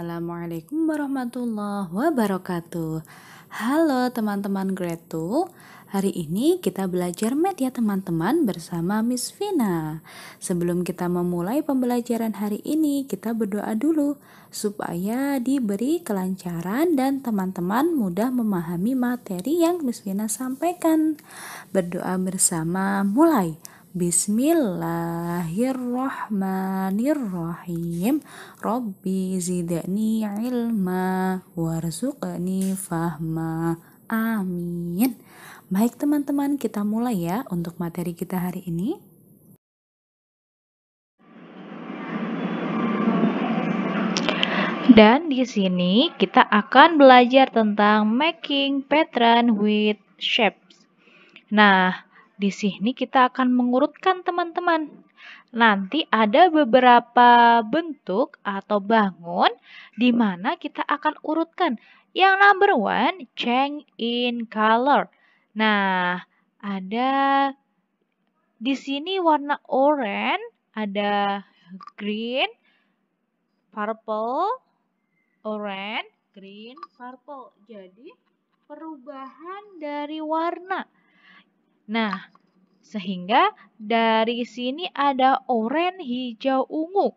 Assalamualaikum warahmatullahi wabarakatuh. Halo teman-teman grade 2. Hari ini kita belajar math ya teman-teman bersama Miss Vina. Sebelum kita memulai pembelajaran hari ini, kita berdoa dulu supaya diberi kelancaran dan teman-teman mudah memahami materi yang Miss Vina sampaikan. Berdoa bersama, mulai. Bismillahirrahmanirrahim. Rabbi zidni ilma warzuqni fahma. Amin. Baik teman-teman, kita mulai ya untuk materi kita hari ini. Dan di sini kita akan belajar tentang making pattern with shapes. Nah, di sini kita akan mengurutkan teman-teman. Nanti ada beberapa bentuk atau bangun di mana kita akan urutkan. Yang number one, change in color. Nah, ada di sini warna oranye, ada green, purple, orange, green, purple. Jadi perubahan dari warna. Nah, sehingga dari sini ada oranye, hijau, ungu.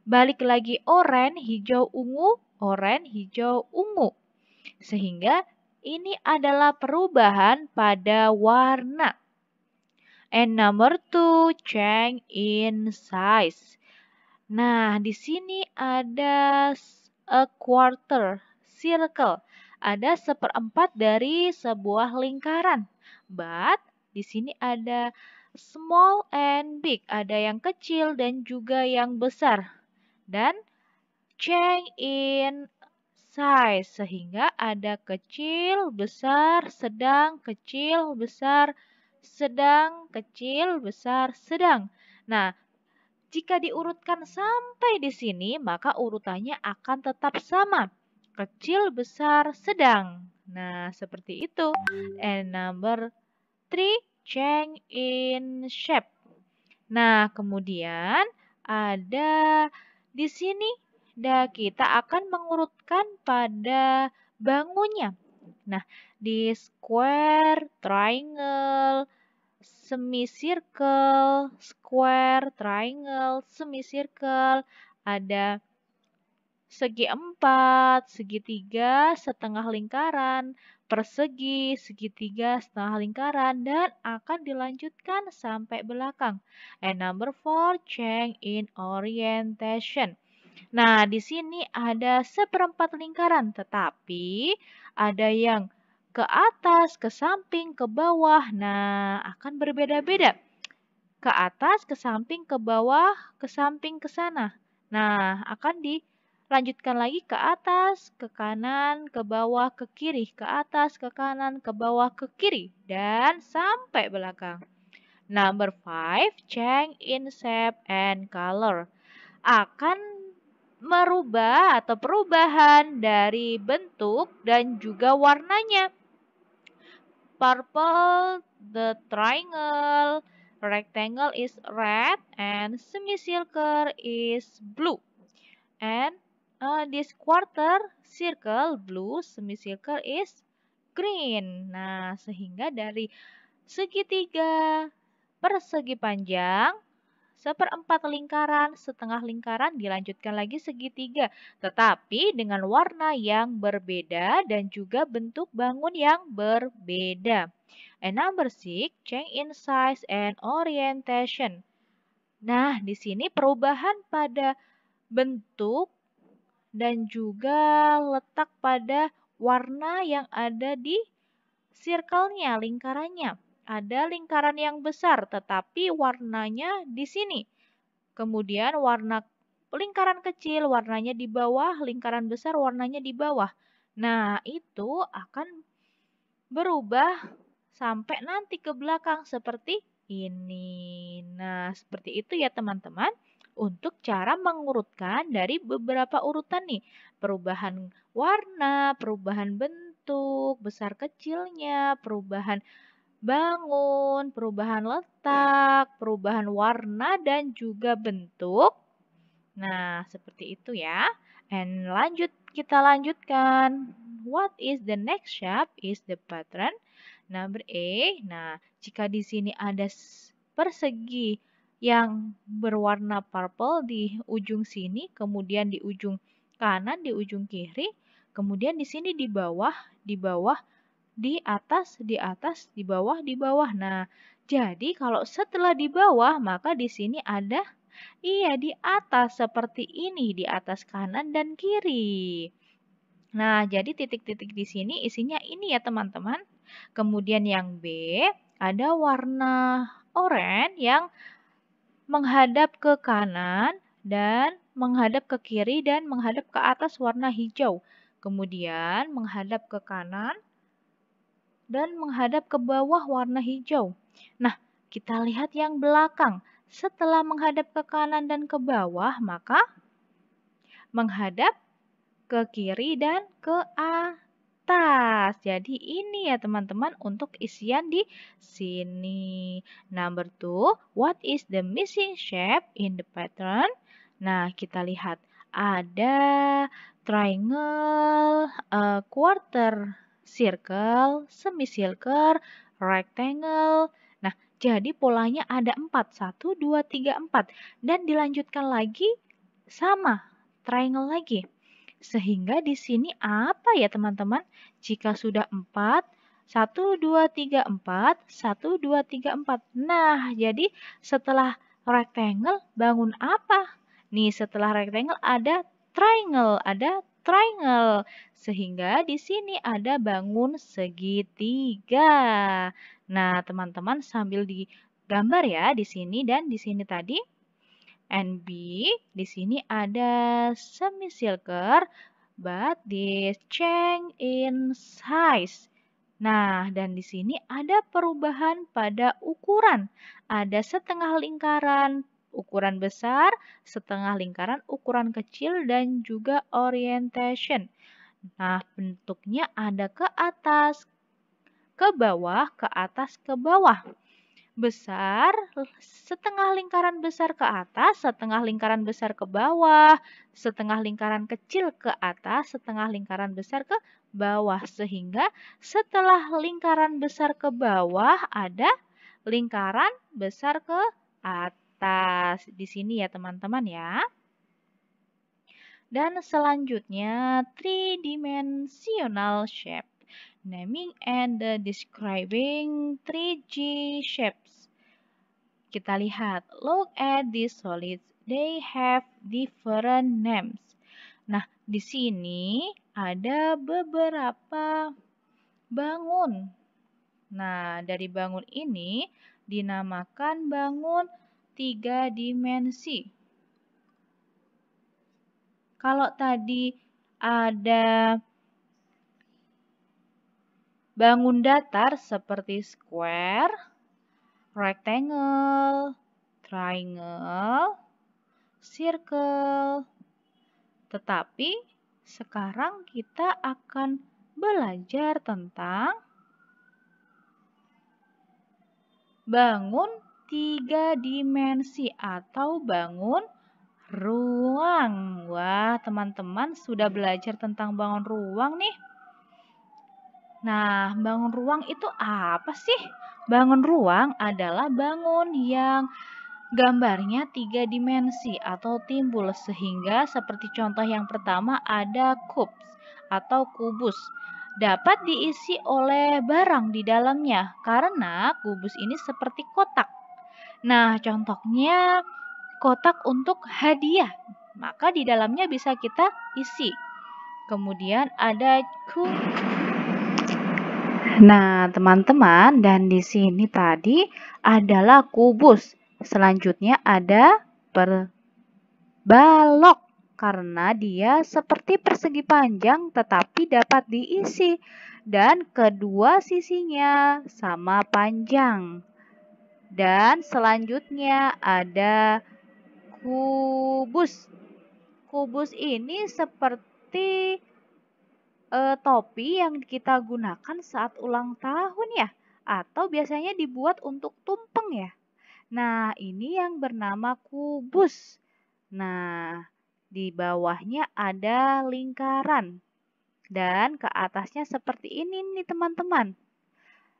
Balik lagi oranye, hijau, ungu, oranye, hijau, ungu. Sehingga ini adalah perubahan pada warna. And number two, change in size. Nah, di sini ada a quarter circle. Ada seperempat dari sebuah lingkaran. But di sini ada small and big. Ada yang kecil dan juga yang besar. Dan change in size. Sehingga ada kecil, besar, sedang, kecil, besar, sedang, kecil, besar, sedang. Nah, jika diurutkan sampai di sini, maka urutannya akan tetap sama. Kecil, besar, sedang. Nah, seperti itu. And number 3, change in shape. Nah, kemudian ada di sini. Kita akan mengurutkan pada bangunnya. Nah, di square, triangle, semicircle, square, triangle, semicircle, ada segi empat, segitiga, setengah lingkaran, persegi, segitiga, setengah lingkaran, dan akan dilanjutkan sampai belakang. And number 4, change in orientation. Nah, di sini ada seperempat lingkaran, tetapi ada yang ke atas, ke samping, ke bawah. Nah, akan berbeda-beda. Ke atas, ke samping, ke bawah, ke samping, ke sana. Nah, akan dilanjutkan lagi ke atas, ke kanan, ke bawah, ke kiri. Ke atas, ke kanan, ke bawah, ke kiri. Dan sampai belakang. Number 5, change in shape and color. Akan merubah atau perubahan dari bentuk dan juga warnanya. Purple, the triangle, rectangle is red, and semicircle is blue. And this quarter circle, blue, semicircle is green. Nah, sehingga dari segitiga, persegi panjang, seperempat lingkaran, setengah lingkaran, dilanjutkan lagi segitiga. Tetapi dengan warna yang berbeda dan juga bentuk bangun yang berbeda. And number 6, change in size and orientation. Nah, di sini perubahan pada bentuk dan juga letak pada warna yang ada di circle-nya, lingkarannya. Ada lingkaran yang besar, tetapi warnanya di sini. Kemudian warna lingkaran kecil, warnanya di bawah, lingkaran besar, warnanya di bawah. Nah, itu akan berubah sampai nanti ke belakang seperti ini. Nah, seperti itu ya teman-teman. Untuk cara mengurutkan dari beberapa urutan nih. Perubahan warna, perubahan bentuk, besar kecilnya, perubahan bangun, perubahan letak, perubahan warna dan juga bentuk. Nah, seperti itu ya. And kita lanjutkan. What is the next shape is the pattern. Number A. Nah, jika di sini ada persegi yang berwarna purple di ujung sini, kemudian di ujung kanan, di ujung kiri, kemudian di sini di bawah, di atas, di bawah, di bawah. Nah, jadi kalau setelah di bawah, maka di sini ada di atas seperti ini, di atas kanan dan kiri. Nah, jadi titik-titik di sini isinya ini ya teman-teman. Kemudian yang B, ada warna oranye yang menghadap ke kanan dan menghadap ke kiri dan menghadap ke atas warna hijau. Kemudian menghadap ke kanan dan menghadap ke bawah warna hijau. Nah, kita lihat yang belakang. Setelah menghadap ke kanan dan ke bawah, maka menghadap ke kiri dan ke atas. Jadi ini ya teman-teman untuk isian di sini. Number 2, what is the missing shape in the pattern? Nah, kita lihat ada triangle, quarter circle, semicircle, rectangle. Nah, jadi polanya ada 4. 1, 2, 3, 4. Dan dilanjutkan lagi sama, triangle lagi. Sehingga di sini apa ya teman-teman? Jika sudah 4, 1, 2, 3, 4, 1, 2, 3, 4. Nah, jadi setelah rectangle bangun apa? Nih, setelah rectangle ada triangle. Sehingga di sini ada bangun segitiga. Nah, teman-teman sambil digambar ya di sini dan di sini tadi. And B, di sini ada semicircle, but this change in size. Nah, dan di sini ada perubahan pada ukuran. Ada setengah lingkaran ukuran besar, setengah lingkaran ukuran kecil, dan juga orientation. Nah, bentuknya ada ke atas, ke bawah, ke atas, ke bawah. Besar, setengah lingkaran besar ke atas, setengah lingkaran besar ke bawah, setengah lingkaran kecil ke atas, setengah lingkaran besar ke bawah. Sehingga setelah lingkaran besar ke bawah ada lingkaran besar ke atas. Di sini ya teman-teman ya. Dan selanjutnya three-dimensional shape. Naming and describing 3D shapes. Kita lihat, look at these solids. They have different names. Nah, di sini ada beberapa bangun. Nah, dari bangun ini dinamakan bangun 3 dimensi. Kalau tadi ada bangun datar seperti square, rectangle, triangle, circle. Tetapi sekarang kita akan belajar tentang bangun 3 dimensi atau bangun ruang. Wah, teman-teman sudah belajar tentang bangun ruang nih. Nah, bangun ruang itu apa sih? Bangun ruang adalah bangun yang gambarnya 3 dimensi atau timbul sehingga seperti contoh yang pertama ada cubes atau kubus. Dapat diisi oleh barang di dalamnya karena kubus ini seperti kotak. Nah, contohnya kotak untuk hadiah. Maka di dalamnya bisa kita isi. Kemudian ada Nah, teman-teman, dan di sini tadi adalah kubus. Selanjutnya ada balok karena dia seperti persegi panjang tetapi dapat diisi dan kedua sisinya sama panjang. Dan selanjutnya ada kubus. Kubus ini seperti topi yang kita gunakan saat ulang tahun ya, atau biasanya dibuat untuk tumpeng ya. Nah, ini yang bernama kubus. Nah, Di bawahnya ada lingkaran. Dan ke atasnya seperti ini nih teman-teman.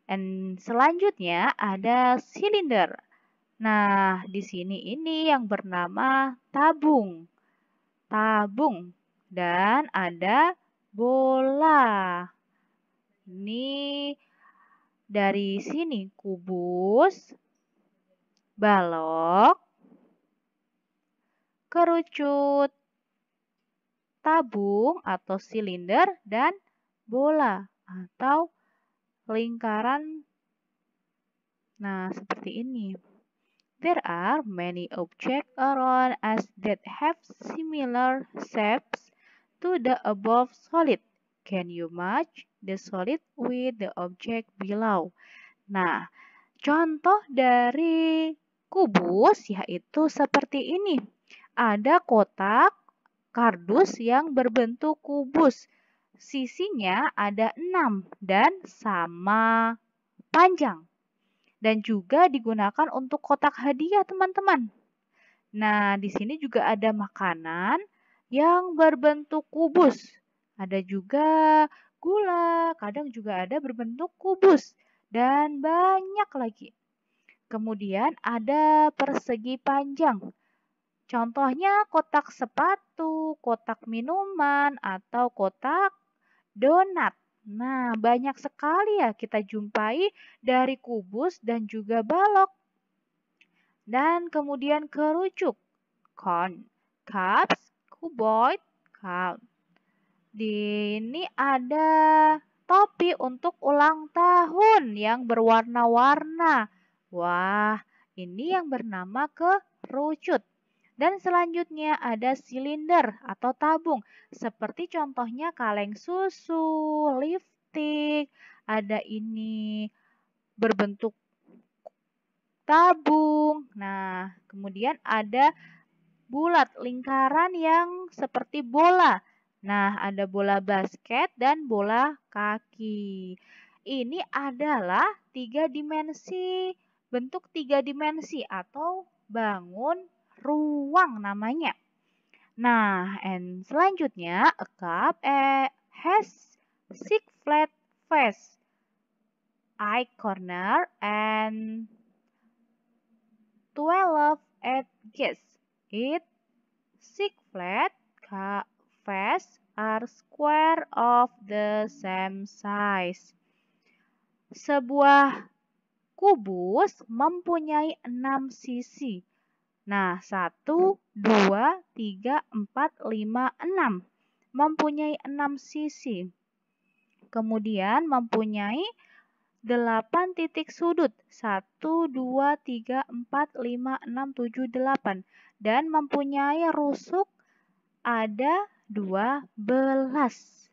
Dan selanjutnya ada silinder. Nah, di sini ini yang bernama tabung. Tabung. Dan ada bola. Ini dari sini kubus, balok, kerucut, tabung atau silinder, dan bola atau lingkaran. Nah, seperti ini. There are many objects around us that have similar shapes to the above solid. Can you match the solid with the object below? Nah, contoh dari kubus yaitu seperti ini. Ada kotak kardus yang berbentuk kubus. Sisinya ada 6 dan sama panjang. Dan juga digunakan untuk kotak hadiah, teman-teman. Nah, di sini juga ada makanan yang berbentuk kubus. Ada juga gula, kadang juga ada berbentuk kubus. Dan banyak lagi. Kemudian ada persegi panjang. Contohnya kotak sepatu, kotak minuman, atau kotak donat. Nah, banyak sekali ya kita jumpai dari kubus dan juga balok. Dan kemudian kerucut, cone, cups, cuboid, count. Di ini ada topi untuk ulang tahun yang berwarna-warna. Wah, ini yang bernama kerucut. Dan selanjutnya ada silinder atau tabung. Seperti contohnya kaleng susu, lipstik, ada ini berbentuk tabung. Nah, kemudian ada bulat, lingkaran yang seperti bola. Nah, ada bola basket dan bola kaki. Ini adalah 3 dimensi, bentuk 3 dimensi atau bangun ruang namanya. Nah, and selanjutnya a cup has 6 flat face, eye corner, and 12 edges. Its 6 flat face are square of the same size. Sebuah kubus mempunyai 6 sisi. Nah, 1, 2, 3, 4, 5, 6. Mempunyai 6 sisi. Kemudian mempunyai 8 titik sudut. 1, 2, 3, 4, 5, 6, 7, 8. Dan mempunyai rusuk ada 12.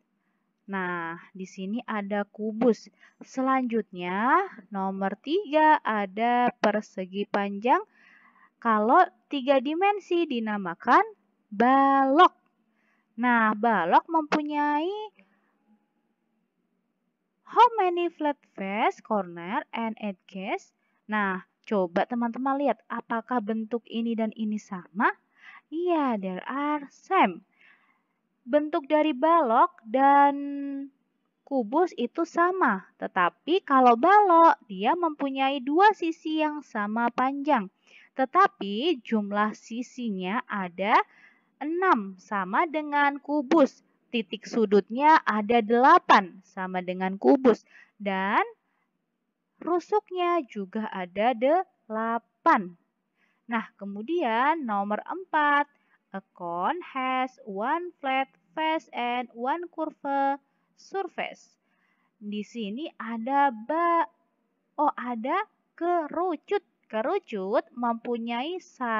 Nah, di sini ada kubus. Selanjutnya, nomor 3 ada persegi panjang. Kalau 3 dimensi dinamakan balok. Nah, balok mempunyai how many flat face, corner, and edges? Nah, coba teman-teman lihat apakah bentuk ini dan ini sama? Iya, there are same. Bentuk dari balok dan kubus itu sama, tetapi kalau balok dia mempunyai 2 sisi yang sama panjang. Tetapi jumlah sisinya ada 6 sama dengan kubus. Titik sudutnya ada 8 sama dengan kubus. Dan rusuknya juga ada 8. Nah, kemudian nomor 4. A cone has 1 flat face and 1 curved surface. Di sini ada ada kerucut. Kerucut mempunyai 1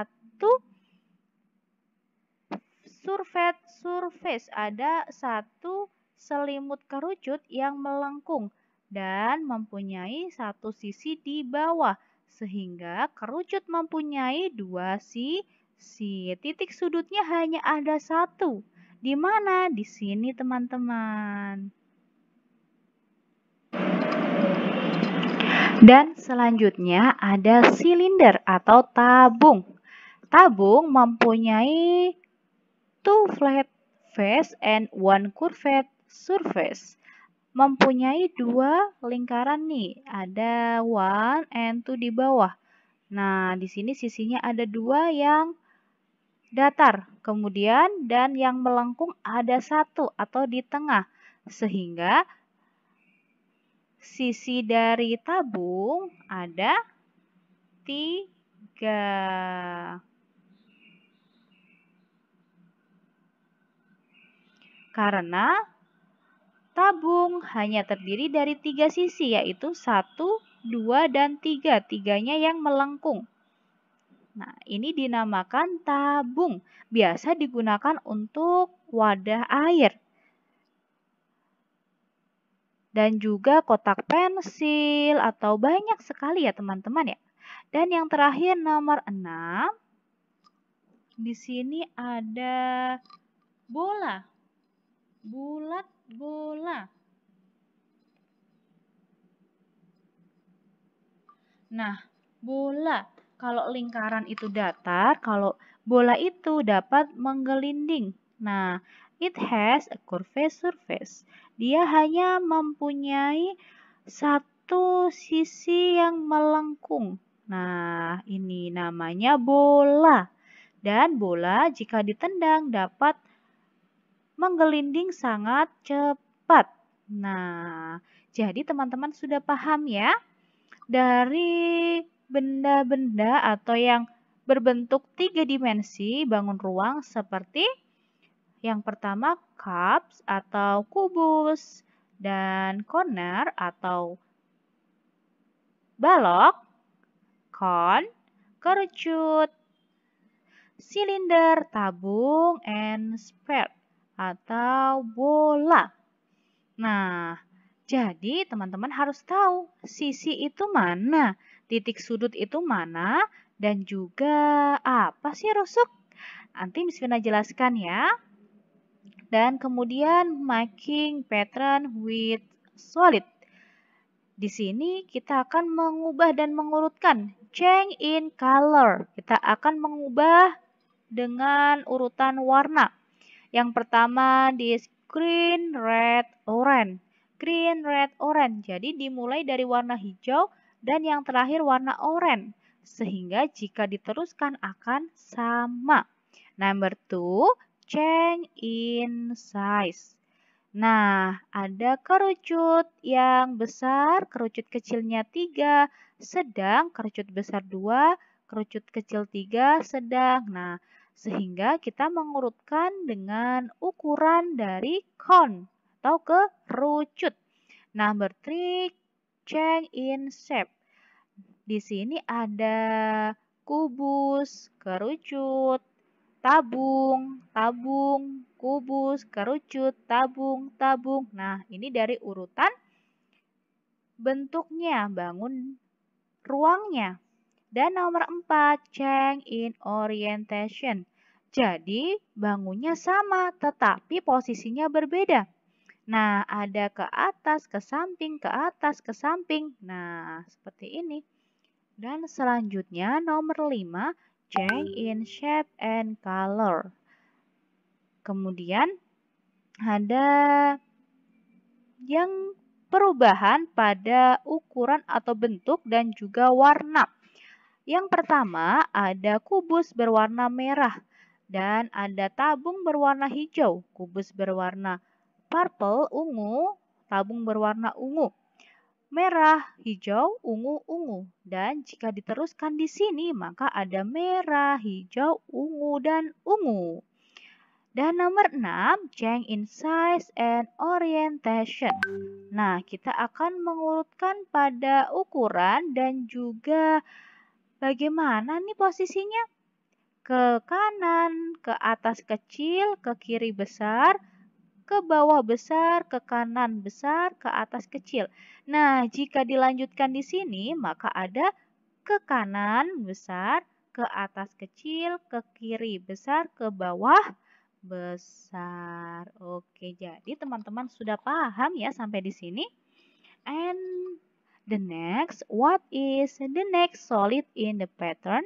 surface. Ada 1 selimut kerucut yang melengkung dan mempunyai 1 sisi di bawah. Sehingga kerucut mempunyai 2 sisi. Titik sudutnya hanya ada 1. Di mana? Di sini teman-teman. Dan selanjutnya ada silinder atau tabung. Tabung mempunyai two flat face and one curved surface. Mempunyai dua lingkaran nih, ada one and two di bawah. Nah, di sini sisinya ada dua yang datar, kemudian dan yang melengkung ada satu atau di tengah, sehingga sisi dari tabung ada tiga. Karena tabung hanya terdiri dari tiga sisi, yaitu 1, 2, dan 3. Tiganya yang melengkung. Nah, ini dinamakan tabung. Biasa digunakan untuk wadah air. Dan juga kotak pensil atau banyak sekali ya teman-teman ya. Dan yang terakhir nomor 6. Di sini ada bola. Bulat bola. Nah, bola. Kalau lingkaran itu datar, kalau bola itu dapat menggelinding. Nah, it has a curved surface. Dia hanya mempunyai satu sisi yang melengkung. Nah, ini namanya bola. Dan bola jika ditendang dapat menggelinding sangat cepat. Nah, jadi teman-teman sudah paham ya? Dari benda-benda atau yang berbentuk tiga dimensi bangun ruang seperti yang pertama cups atau kubus dan corner atau balok, cone, kerucut, silinder, tabung, and sphere atau bola. Nah, jadi teman-teman harus tahu sisi itu mana, titik sudut itu mana, dan juga apa sih rusuk. Nanti Miss Vina jelaskan ya. Dan kemudian making pattern with solid. Di sini kita akan mengubah dan mengurutkan change in color. Kita akan mengubah dengan urutan warna. Yang pertama di green, red, orange. Green, red, orange. Jadi dimulai dari warna hijau dan yang terakhir warna orange. Sehingga jika diteruskan akan sama. Number 2, change in size. Nah, ada kerucut yang besar, kerucut kecilnya 3, sedang, kerucut besar 2, kerucut kecil 3, sedang. Nah, sehingga kita mengurutkan dengan ukuran dari cone atau kerucut. Number 3, change in shape. Di sini ada kubus, kerucut, tabung, tabung, kubus, kerucut, tabung, tabung. Nah, ini dari urutan bentuknya, bangun ruangnya. Dan nomor 4, change in orientation. Jadi, bangunnya sama, tetapi posisinya berbeda. Nah, ada ke atas, ke samping, ke atas, ke samping. Nah, seperti ini. Dan selanjutnya, nomor 5, change in shape and color. Kemudian, ada yang perubahan pada ukuran atau bentuk dan juga warna. Yang pertama ada kubus berwarna merah dan ada tabung berwarna hijau. Kubus berwarna purple, ungu, tabung berwarna ungu. Merah, hijau, ungu, ungu. Dan jika diteruskan di sini maka ada merah, hijau, ungu, dan ungu. Dan nomor 6, change in size and orientation. Nah, kita akan mengurutkan pada ukuran dan juga bagaimana nih posisinya? Ke kanan, ke atas kecil, ke kiri besar, ke bawah besar, ke kanan besar, ke atas kecil. Nah, jika dilanjutkan di sini, maka ada ke kanan besar, ke atas kecil, ke kiri besar, ke bawah besar. Oke, jadi teman-teman sudah paham ya sampai di sini? And the next, what is the next solid in the pattern?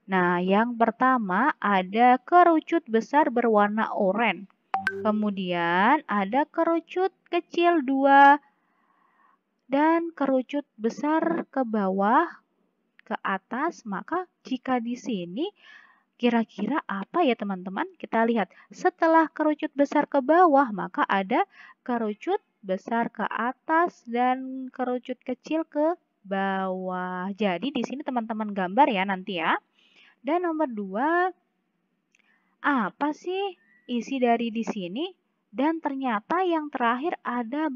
Nah, yang pertama ada kerucut besar berwarna oranye. Kemudian ada kerucut kecil 2 dan kerucut besar ke bawah, ke atas. Maka jika di sini kira-kira apa ya teman-teman? Kita lihat setelah kerucut besar ke bawah maka ada kerucut besar ke atas dan kerucut kecil ke bawah. Jadi di sini teman-teman gambar ya nanti ya. Dan nomor 2, apa sih isi dari di sini? Dan ternyata yang terakhir ada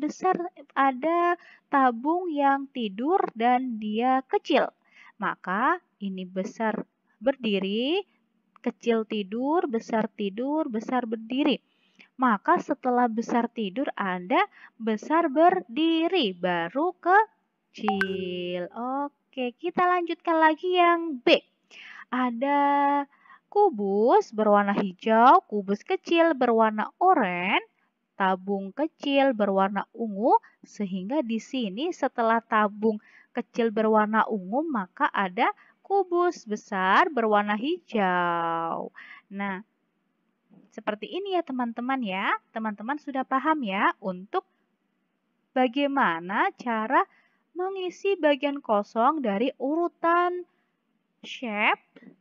tabung yang tidur dan dia kecil. Maka ini besar berdiri, kecil tidur, besar berdiri. Maka setelah besar tidur ada besar berdiri, baru kecil. Oke, kita lanjutkan lagi yang B. Ada kubus berwarna hijau, kubus kecil berwarna oranye, tabung kecil berwarna ungu, sehingga di sini setelah tabung kecil berwarna ungu maka ada kubus besar berwarna hijau. Nah, seperti ini ya teman-teman ya. Teman-teman sudah paham ya untuk bagaimana cara mengisi bagian kosong dari urutan shape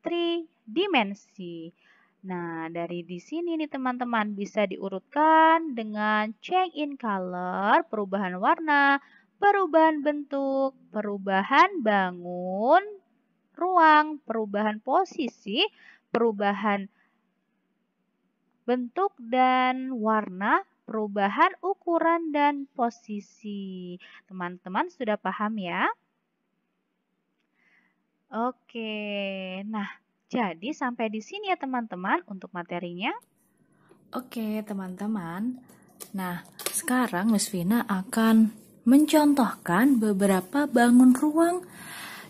3 dimensi. Nah, dari di sini nih teman-teman bisa diurutkan dengan change in color, perubahan warna, perubahan bentuk, perubahan bangun, ruang, perubahan posisi, perubahan bentuk dan warna, perubahan ukuran dan posisi. Teman-teman sudah paham ya? Oke, nah jadi sampai di sini ya teman-teman untuk materinya. Oke, teman-teman. Nah, sekarang Miss Vina akan mencontohkan beberapa bangun ruang.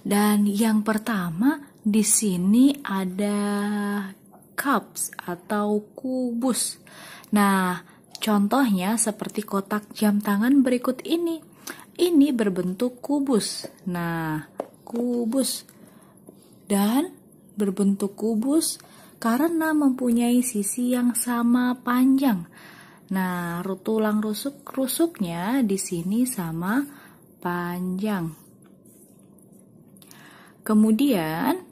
Dan yang pertama di sini ada cups atau kubus. Nah, contohnya seperti kotak jam tangan berikut ini. Ini berbentuk kubus. Nah, kubus. Dan berbentuk kubus karena mempunyai sisi yang sama panjang. Nah, tulang rusuknya di sini sama panjang. Kemudian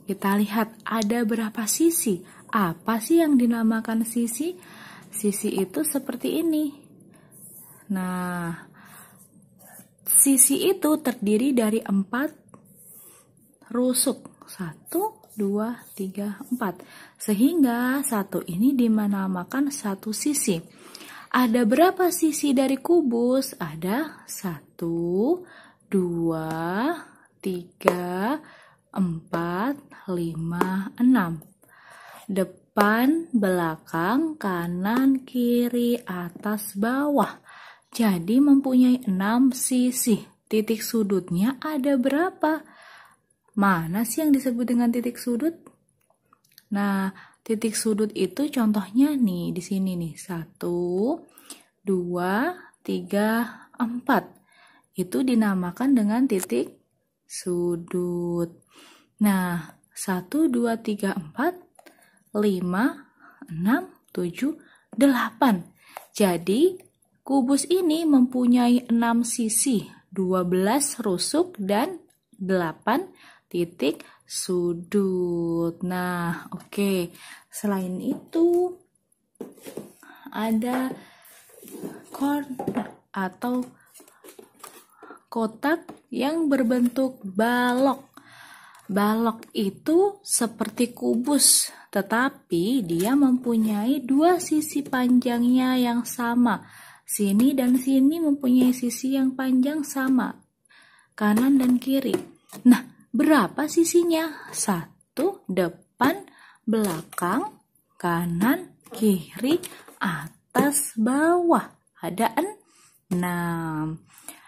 kita lihat ada berapa sisi. Apa sih yang dinamakan sisi? Sisi itu seperti ini. Nah, sisi itu terdiri dari 4 rusuk. 1, 2, 3, 4. Sehingga satu ini dinamakan satu sisi. Ada berapa sisi dari kubus? Ada 1, 2, 3, 4, 5, 6. Depan, belakang, kanan, kiri, atas, bawah. Jadi mempunyai 6 sisi. Titik sudutnya ada berapa? Mana sih yang disebut dengan titik sudut? Nah, titik sudut itu contohnya nih di sini nih. 1, 2, 3, 4. Itu dinamakan dengan titik sudut. Nah, 1, 2, 3, 4, 5, 6, 7, 8. Jadi, kubus ini mempunyai 6 sisi, 12 rusuk dan 8 titik sudut. Nah, oke. Selain itu ada corner atau kotak yang berbentuk balok. Balok itu seperti kubus, tetapi dia mempunyai 2 sisi panjangnya yang sama. Sini dan sini mempunyai sisi yang panjang sama, kanan dan kiri. Nah, berapa sisinya? 1, depan, belakang, kanan, kiri, atas, bawah. Ada 6.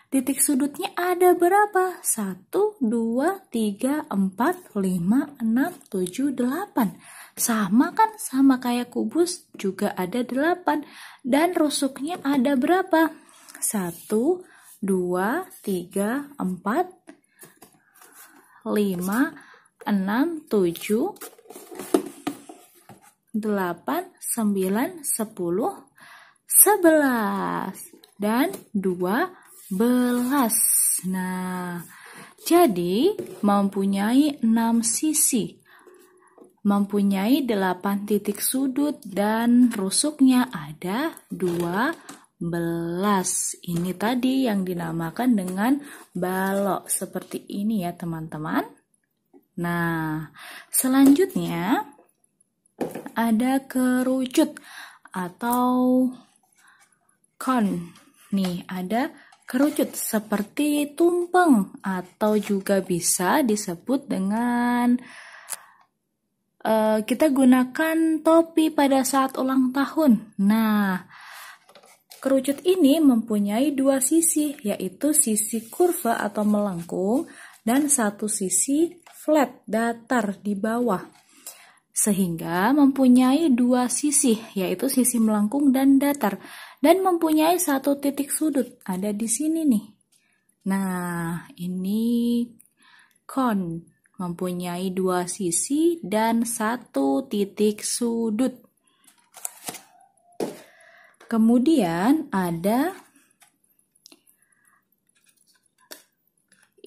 Titik sudutnya ada berapa? 1, 2, 3, 4, 5, 6, 7, 8. Sama kan? Sama kayak kubus juga ada 8. Dan rusuknya ada berapa? 1, 2, 3, 4, 5, 6, 7, 8, 9, 10, 11, dan 12. Nah, jadi mempunyai 6 sisi, mempunyai 8 titik sudut, dan rusuknya ada 12. Ini tadi yang dinamakan dengan balok, seperti ini ya teman-teman. Nah, selanjutnya ada kerucut atau kon. Nih, ada kerucut seperti tumpeng atau juga bisa disebut dengan kita gunakan topi pada saat ulang tahun. Nah, kerucut ini mempunyai 2 sisi, yaitu sisi kurva atau melengkung dan satu sisi flat, datar di bawah. Sehingga mempunyai 2 sisi, yaitu sisi melengkung dan datar, dan mempunyai 1 titik sudut, ada di sini nih. Nah, ini kon, mempunyai 2 sisi dan 1 titik sudut. Kemudian ada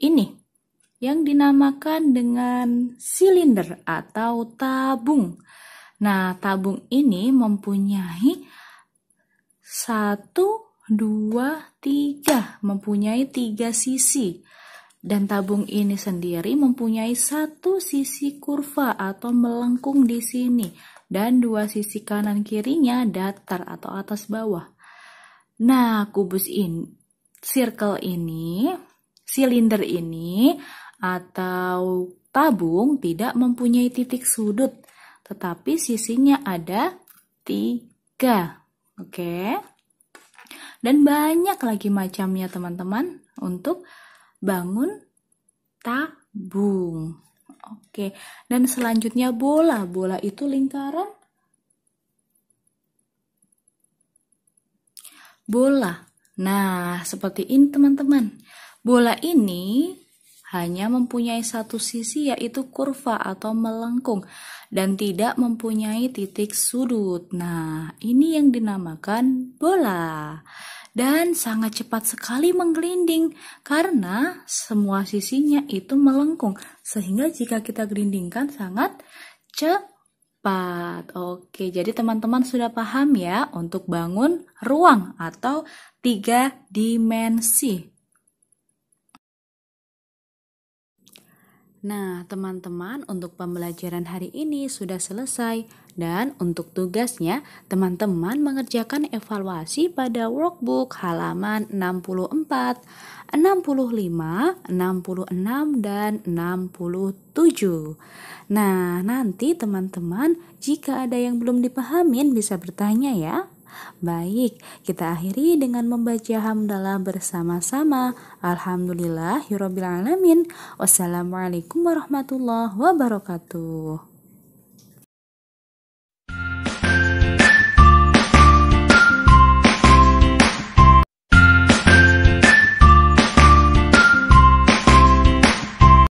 ini yang dinamakan dengan silinder atau tabung. Nah, tabung ini mempunyai 1, 2, 3, mempunyai 3 sisi. Dan tabung ini sendiri mempunyai 1 sisi kurva atau melengkung di sini, dan 2 sisi kanan kirinya datar atau atas bawah. Nah, kubus ini, circle ini, silinder ini, atau tabung tidak mempunyai titik sudut, tetapi sisinya ada 3. Oke. Dan banyak lagi macamnya teman-teman untuk bangun tabung. Oke. Dan selanjutnya bola. Bola itu lingkaran. Bola. Nah, seperti ini teman-teman. Bola ini hanya mempunyai 1 sisi, yaitu kurva atau melengkung, dan tidak mempunyai titik sudut. Nah, ini yang dinamakan bola. Dan sangat cepat sekali menggelinding karena semua sisinya itu melengkung, sehingga jika kita gelindingkan sangat cepat. Oke, jadi teman-teman sudah paham ya untuk bangun ruang atau 3 dimensi. Nah, teman-teman, untuk pembelajaran hari ini sudah selesai. Dan untuk tugasnya, teman-teman mengerjakan evaluasi pada workbook halaman 64, 65, 66, dan 67. Nah, nanti teman-teman, jika ada yang belum dipahamin bisa bertanya ya. Baik, kita akhiri dengan membaca hamdalah bersama-sama. Alhamdulillahirobbilalamin. Wassalamualaikum warahmatullahi wabarakatuh.